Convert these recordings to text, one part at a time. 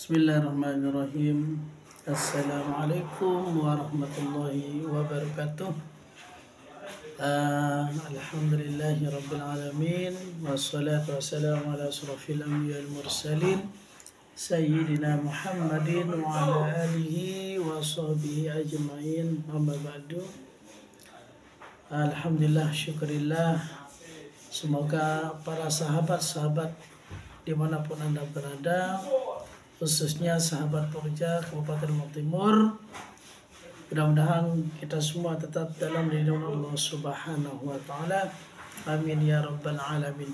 Bismillahirrahmanirrahim. Assalamualaikum warahmatullahi wabarakatuh. Alhamdulillahi rabbil alamin. Wassalatu wassalamu ala asrafil anbiya wal mursalin Sayyidina Muhammadin wa ala alihi wa sahbihi ajma'in. Amma ba'du. Alhamdulillah, syukurillah. Semoga para sahabat-sahabat dimanapun Anda berada, khususnya sahabat Pokja Kabupaten Lombok Timur, mudah-mudahan kita semua tetap dalam lindungan Allah Subhanahu wa taala. Amin ya rabbal alamin.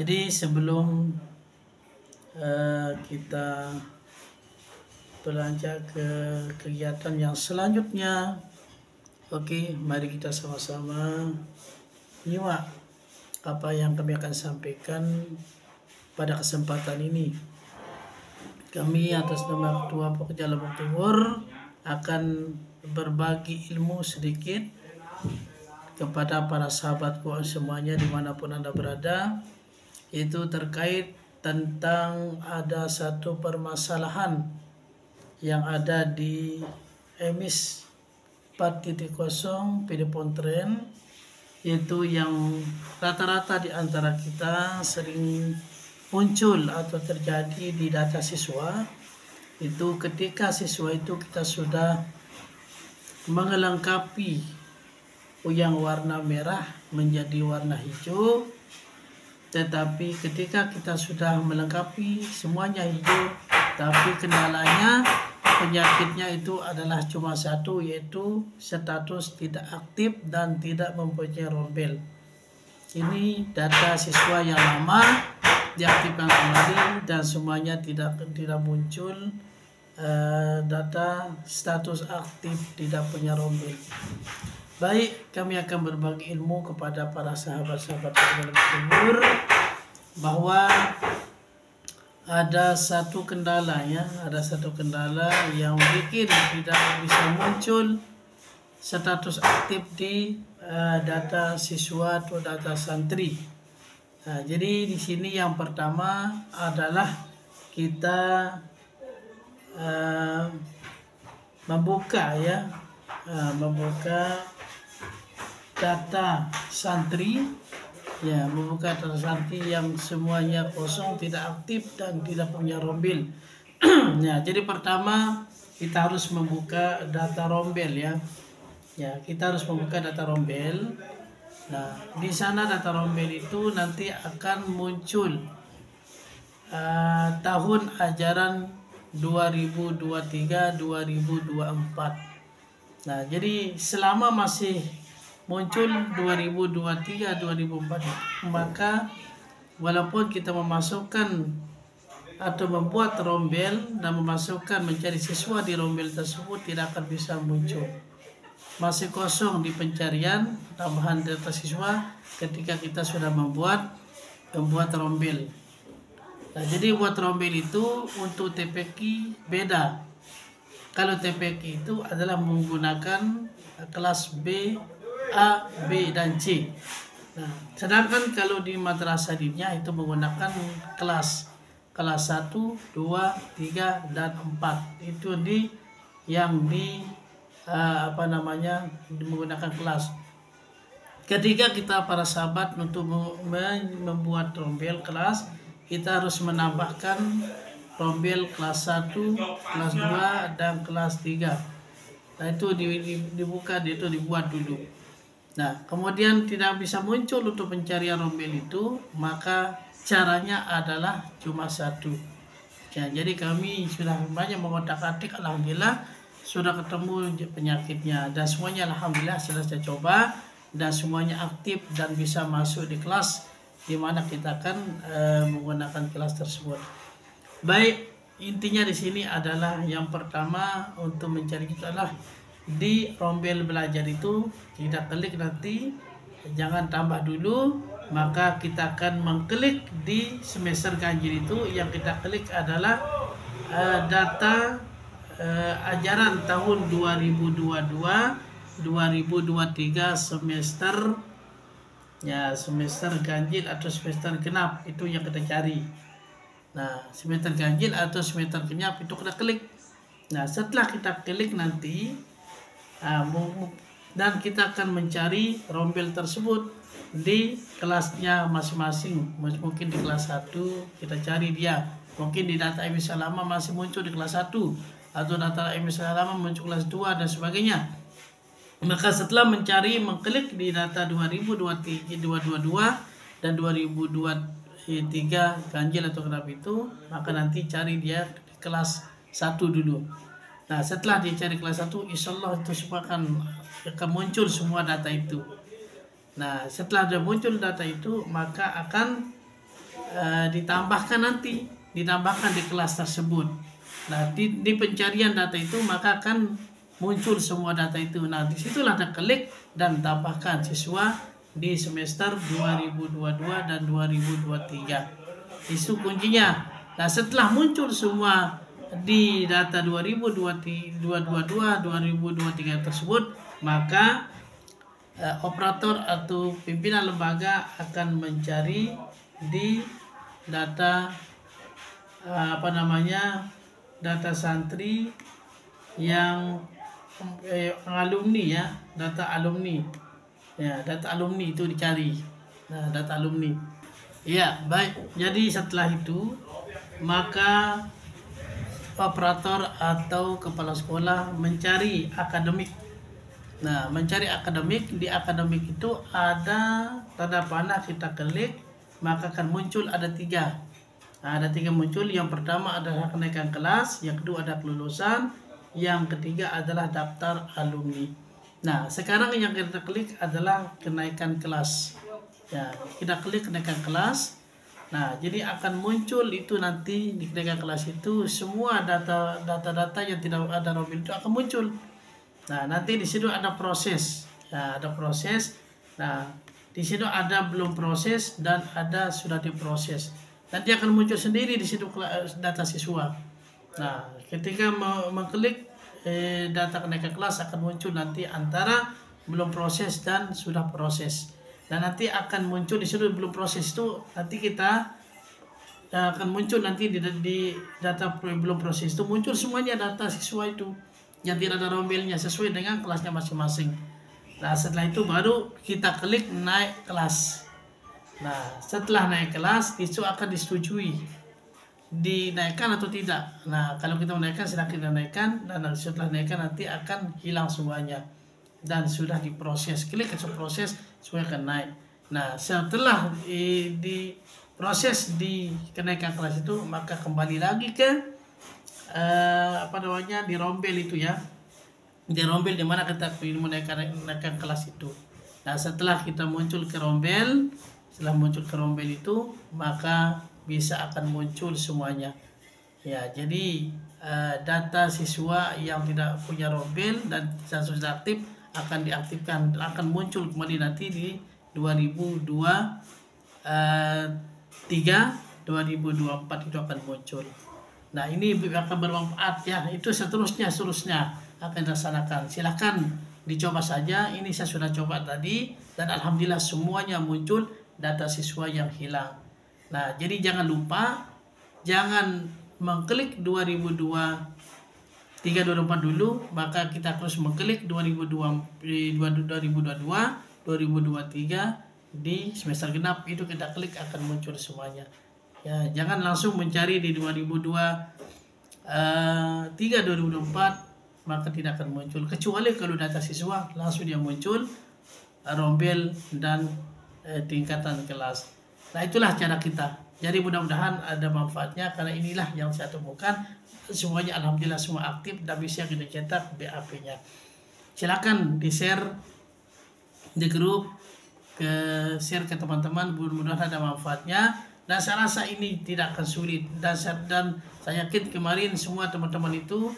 Jadi sebelum kita beranjak ke kegiatan yang selanjutnya, mari kita sama-sama nyimak apa yang kami akan sampaikan pada kesempatan ini. Kami atas nama Ketua Pokja Lombok Timur akan berbagi ilmu sedikit kepada para sahabatku semuanya dimanapun Anda berada, itu terkait tentang ada satu permasalahan yang ada di emis 4.0 PD Pontren, yaitu yang rata-rata di antara kita sering muncul atau terjadi di data siswa. Itu ketika siswa itu kita sudah melengkapi yang warna merah menjadi warna hijau, tetapi ketika kita sudah melengkapi semuanya hijau, tapi kendalanya penyakitnya itu adalah cuma satu, yaitu status tidak aktif dan tidak mempunyai rombel. Ini data siswa yang lama diaktifkan kembali dan semuanya tidak muncul data status aktif tidak punya rombel. Baik, kami akan berbagi ilmu kepada para sahabat-sahabat Lombok Timur bahwa ada satu kendala yang bikin tidak bisa muncul status aktif di data siswa atau data santri. Nah, jadi di sini yang pertama adalah kita membuka data santri, membuka data santri yang semuanya kosong, tidak aktif dan tidak punya rombel. Nah, jadi pertama kita harus membuka data rombel kita harus membuka data rombel. Nah, di sana data rombel itu nanti akan muncul tahun ajaran 2023-2024. Nah, jadi selama masih muncul 2023-2024, maka walaupun kita memasukkan atau membuat rombel dan memasukkan mencari siswa di rombel tersebut, tidak akan bisa muncul. Masih kosong di pencarian tambahan data siswa ketika kita sudah membuat rombel. Nah, jadi buat rombel itu untuk TPQ beda. Kalau TPQ itu adalah menggunakan kelas B, A, B, dan C. Nah, sedangkan kalau di madrasah diniyah itu menggunakan kelas 1, 2, 3, dan 4. Itu menggunakan kelas. Ketika kita para sahabat untuk membuat rombel kelas, kita harus menambahkan rombel kelas 1, kelas 2, dan kelas 3. Nah, itu dibuat dulu. Nah, kemudian tidak bisa muncul untuk pencarian rombel itu, maka caranya adalah cuma satu. Jadi kami sudah banyak mengotak-atik, alhamdulillah sudah ketemu penyakitnya, dan semuanya alhamdulillah sudah saya coba dan semuanya aktif dan bisa masuk di kelas di mana kita akan menggunakan kelas tersebut. Baik, intinya di sini adalah yang pertama untuk mencari itu adalah di rombel belajar itu tidak klik nanti, jangan tambah dulu, maka kita akan mengklik di semester ganjil itu. Yang kita klik adalah data ajaran tahun 2022-2023 semester ganjil atau semester genap, itu yang kita cari. Nah, semester ganjil atau semester kenyap itu kita klik. Nah, setelah kita klik nanti dan kita akan mencari rombel tersebut di kelasnya masing-masing. Mungkin di kelas 1 kita cari dia, mungkin di data MS halaman masih muncul di kelas 1, atau data MS halaman muncul kelas 2 dan sebagainya. Maka setelah mengklik di data 2022 dan 2023 ganjil atau genap itu, maka nanti cari dia di kelas 1 dulu. Nah, setelah dicari kelas 1, insya Allah itu semua akan muncul semua data itu. Nah, setelah sudah muncul data itu, maka akan ditambahkan di kelas tersebut. Nah, di pencarian data itu maka akan muncul semua data itu. Nah, disitulah Anda klik dan tambahkan siswa di semester 2022 dan 2023. Itu kuncinya. Nah, setelah muncul semua di data 2022 2023 tersebut, maka operator atau pimpinan lembaga akan mencari di data data santri yang alumni ya, data alumni itu dicari. Nah, data alumni ya, baik. Jadi setelah itu maka operator atau kepala sekolah mencari akademik. Nah, mencari akademik, di akademik itu ada tanda panah, kita klik maka akan muncul ada 3. Nah, ada 3 muncul. Yang pertama adalah kenaikan kelas, yang kedua ada kelulusan, yang ketiga adalah daftar alumni. Nah, sekarang yang kita klik adalah kenaikan kelas. Ya, kita klik kenaikan kelas. Nah, jadi akan muncul itu nanti di kenaikan kelas itu semua data-data yang tidak ada rombel itu akan muncul. Nah, nanti di situ ada proses. Ya, ada proses. Nah, di situ ada belum proses dan ada sudah diproses. Nanti akan muncul sendiri di situ data siswa. Nah, ketika mengklik data kenaikan kelas akan muncul nanti antara belum proses dan sudah proses. Dan nanti akan muncul di situ belum proses itu, nanti kita akan muncul nanti di data belum proses itu muncul semuanya data siswa itu yang tidak ada rombelnya sesuai dengan kelasnya masing-masing. Nah, setelah itu baru kita klik naik kelas. Nah, setelah naik kelas itu akan disetujui dinaikkan atau tidak. Nah, kalau kita menaikkan silahkan kita naikkan, dan setelah naikkan nanti akan hilang semuanya dan sudah diproses. Klik ke proses, semua akan naik. Nah, setelah diproses di kenaikan kelas itu, maka kembali lagi ke di rombel itu ya, di rombel dimana kita menaikkan kelas itu. Nah, setelah kita muncul ke rombel, itu maka bisa akan muncul semuanya ya. Jadi data siswa yang tidak punya rombel dan sudah aktif akan diaktifkan, akan muncul kembali nanti di 2023 itu akan muncul. Nah, ini akan bermanfaat ya. Itu seterusnya akan dilaksanakan. Silahkan dicoba saja. Ini saya sudah coba tadi dan alhamdulillah semuanya muncul data siswa yang hilang. Nah, jadi jangan lupa, jangan mengklik 2023 2024 dulu, maka kita terus mengklik 2022 2023 di semester genap itu kita klik akan muncul semuanya. Ya, jangan langsung mencari di 2023 2024 maka tidak akan muncul, kecuali kalau data siswa langsung dia muncul rombel dan tingkatan kelas. Nah, itulah cara kita. Jadi mudah-mudahan ada manfaatnya, karena inilah yang saya temukan. Semuanya alhamdulillah semua aktif dan bisa kita cetak BAP-nya. Silakan di-share di grup, share ke teman-teman, mudah-mudahan ada manfaatnya. Dan saya rasa ini tidak akan sulit, dan saya yakin kemarin semua teman-teman itu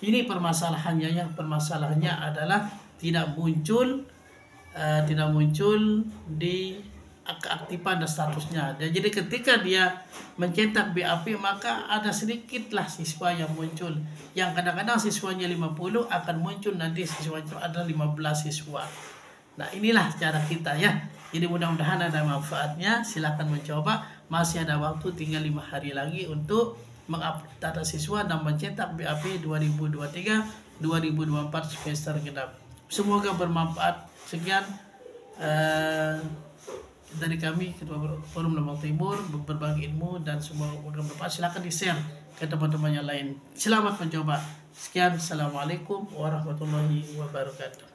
ini permasalahannya adalah tidak muncul di keaktifan dan statusnya. Dan jadi ketika dia mencetak BAP maka ada sedikitlah siswa yang muncul, yang kadang-kadang siswanya 50 akan muncul nanti siswa itu ada 15 siswa. Nah, inilah cara kita ya. Jadi mudah-mudahan ada manfaatnya. Silakan mencoba. Masih ada waktu, tinggal 5 hari lagi untuk mengupdate data siswa dan mencetak BAP 2023-2024 semester genap. Semoga bermanfaat. Sekian dari kami Ketua Forum Lombok Timur, berbagi ilmu dan semoga bermanfaat. Silakan di-share ke teman-teman yang lain. Selamat mencoba. Sekian, assalamualaikum warahmatullahi wabarakatuh.